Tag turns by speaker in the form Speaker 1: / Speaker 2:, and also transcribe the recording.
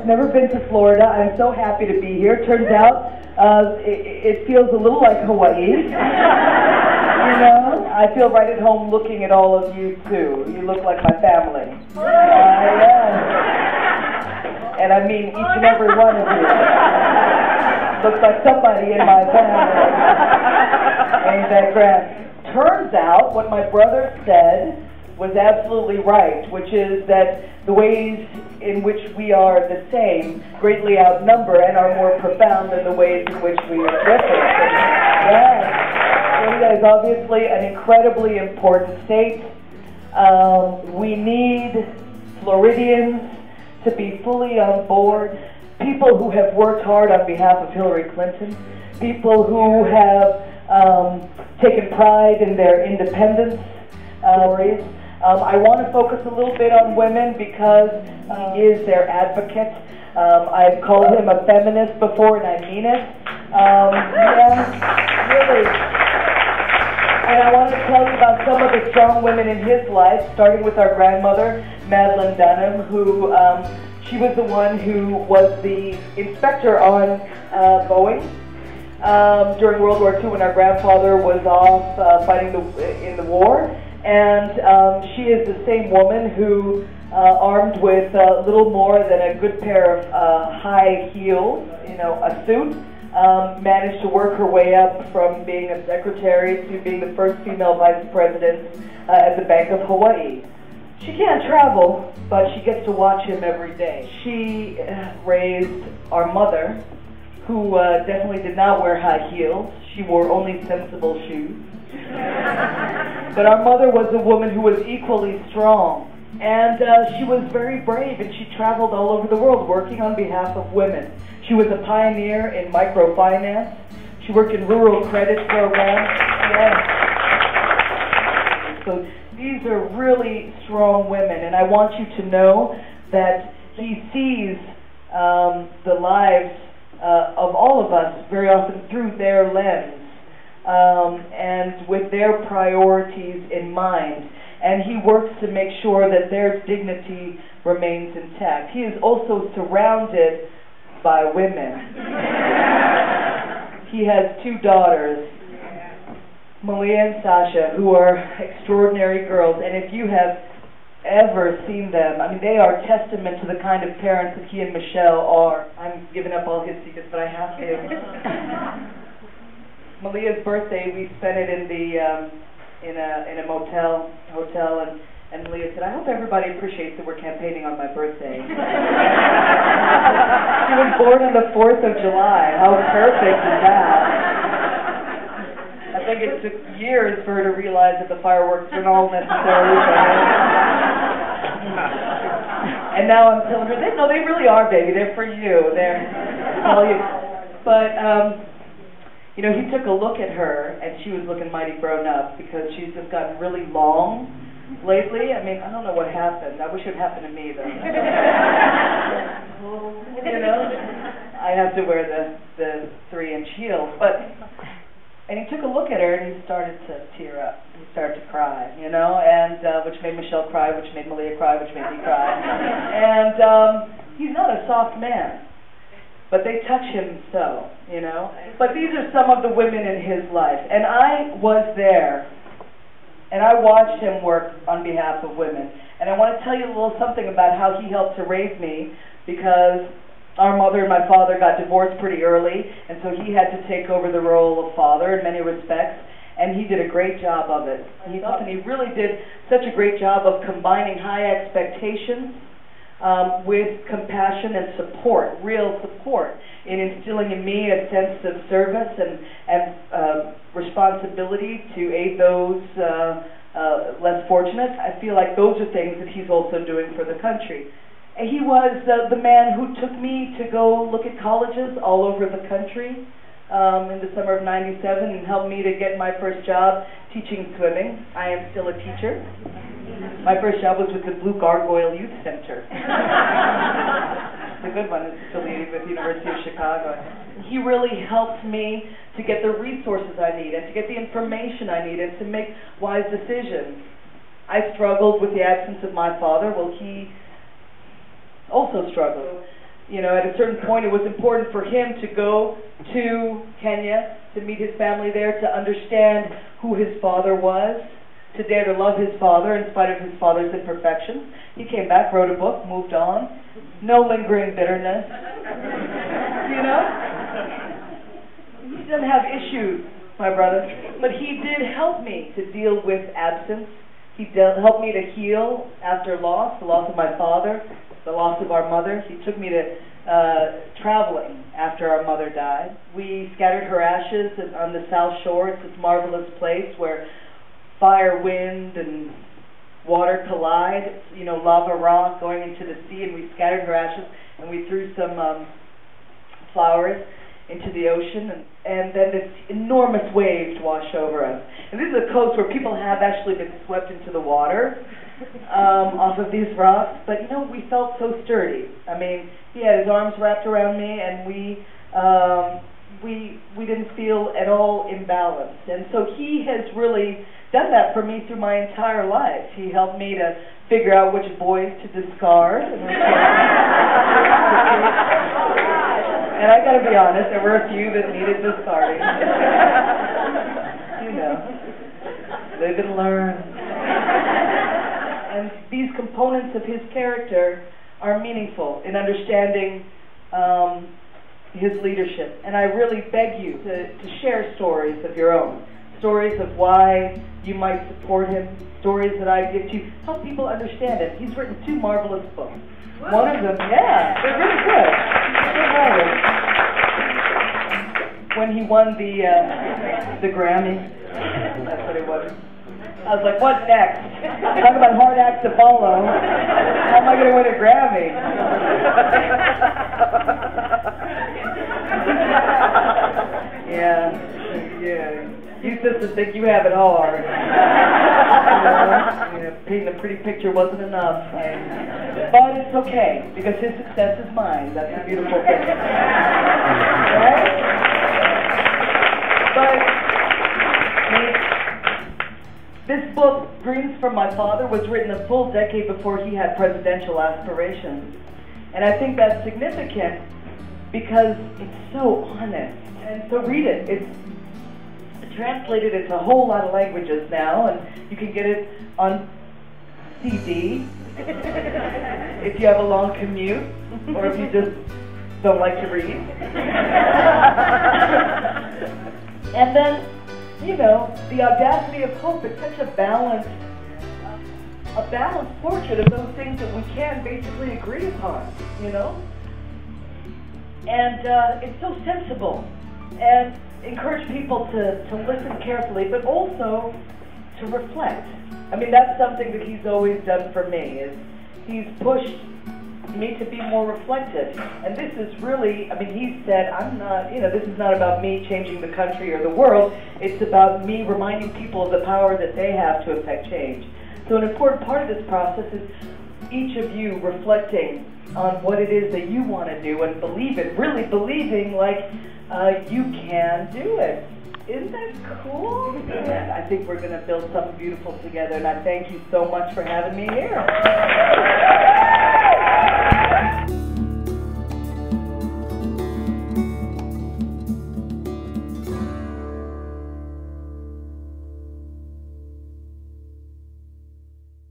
Speaker 1: Never been to Florida. I'm so happy to be here. Turns out it feels a little like Hawaii. You know, I feel right at home looking at all of you too. You look like my family. Yeah. And I mean each and every one of you. Looks like somebody in my family. Ain't that grand? Turns out what my brother said was absolutely right, which is that the ways in which we are the same greatly outnumber and are more profound than the ways in which we are different. Yes, Florida is obviously an incredibly important state. We need Floridians to be fully on board, people who have worked hard on behalf of Hillary Clinton, people who have taken pride in their independence stories. I want to focus a little bit on women because he is their advocate. I've called him a feminist before, and I mean it. Yeah, really. And I want to tell you about some of the strong women in his life, starting with our grandmother, Madeline Dunham, who she was the one who was the inspector on Boeing during World War II when our grandfather was off fighting in the war. And she is the same woman who, armed with little more than a good pair of high heels, you know, a suit, managed to work her way up from being a secretary to being the first female vice president at the Bank of Hawaii. She can't travel, but she gets to watch him every day. She raised our mother, who definitely did not wear high heels. She wore only sensible shoes. But our mother was a woman who was equally strong, and she was very brave, and she traveled all over the world working on behalf of women. She was a pioneer in microfinance. She worked in rural credit programs. Yeah. So these are really strong women, and I want you to know that he sees the lives of all of us very often through their lens. And with their priorities in mind, and he works to make sure that their dignity remains intact. He is also surrounded by women. He has two daughters, Malia and Sasha, who are extraordinary girls, and if you have ever seen them, I mean, they are testament to the kind of parents that he and Michelle are. I'm giving up all his secrets, but I have to. Malia's birthday, we spent it in the in a hotel, and Malia said, "I hope everybody appreciates that we're campaigning on my birthday." She was born on the 4th of July. How perfect is that? I think it took years for her to realize that the fireworks weren't all necessarily for her. And now I'm telling her, no, they really are, baby. They're for you. They're all you. But you know, he took a look at her, and she was looking mighty grown up because she's just gotten really long lately. I mean, I don't know what happened. I wish it happened to me, though. You know, I have to wear the 3-inch heels. And he took a look at her, and he started to tear up. He started to cry, you know, and which made Michelle cry, which made Malia cry, which made me cry. And he's not a soft man. But they touch him so, you know. But these are some of the women in his life. And I was there, and I watched him work on behalf of women. And I want to tell you a little something about how he helped to raise me, because our mother and my father got divorced pretty early, and so he had to take over the role of father in many respects. And he did a great job of it. He really did such a great job of combining high expectations with compassion and support, real support, in instilling in me a sense of service and responsibility to aid those less fortunate. I feel like those are things that he's also doing for the country. And he was the man who took me to go look at colleges all over the country in the summer of '97 and helped me to get my first job teaching swimming. I am still a teacher. My first job was with the Blue Gargoyle Youth Center. It's a good one. It's affiliated with the University of Chicago. He really helped me to get the resources I need and to get the information I need and to make wise decisions. I struggled with the absence of my father. Well, he also struggled. You know, at a certain point it was important for him to go to Kenya, to meet his family there, to understand who his father was, to dare to love his father in spite of his father's imperfections. He came back, wrote a book, moved on. No lingering bitterness. You know? He doesn't have issues, my brother. But he did help me to deal with absence. He helped me to heal after loss, the loss of my father, the loss of our mother. He took me to traveling after our mother died. We scattered her ashes on the South Shore. It's this marvelous place where fire, wind, and water collide. You know, lava rock going into the sea, and we scattered her ashes, and we threw some flowers into the ocean, and then this enormous waves wash over us. And this is a coast where people have actually been swept into the water off of these rocks, but you know, we felt so sturdy. I mean, he had his arms wrapped around me, and we didn't feel at all imbalanced. And so he has really done that for me through my entire life. He helped me to figure out which boys to discard. And I gotta be honest, there were a few that needed discarding. You know, live and learn. And these components of his character are meaningful in understanding his leadership. And I really beg you to share stories of your own. Stories of why you might support him. Stories that I give to you. Help people understand it. He's written 2 marvelous books. One of them, yeah, they're really good. When he won the Grammy, that's what it was. I was like, what next? Talk about hard acts to follow. How am I going to win a Grammy? Yeah. You sisters think you have it hard. You know, painting a pretty picture wasn't enough. But it's okay, because his success is mine. That's a beautiful thing. Right? But this book, Dreams from My Father, was written a full decade before he had presidential aspirations. And I think that's significant because it's so honest. And so read it. It's translated into a whole lot of languages now, and you can get it on CD if you have a long commute, or if you just don't like to read. And then, you know, the audacity of hope is such a balanced portrait of those things that we can basically agree upon, you know? And it's so sensible, and encourage people to listen carefully, but also to reflect. I mean, that's something that he's always done for me, is he's pushed me to be more reflective. And this is really, I mean, he said, I'm not, you know, this is not about me changing the country or the world, it's about me reminding people of the power that they have to affect change. So an important part of this process is each of you reflecting on what it is that you want to do and believe it, really believing like you can do it. Isn't that cool? And I think we're going to build something beautiful together, and I thank you so much for having me here.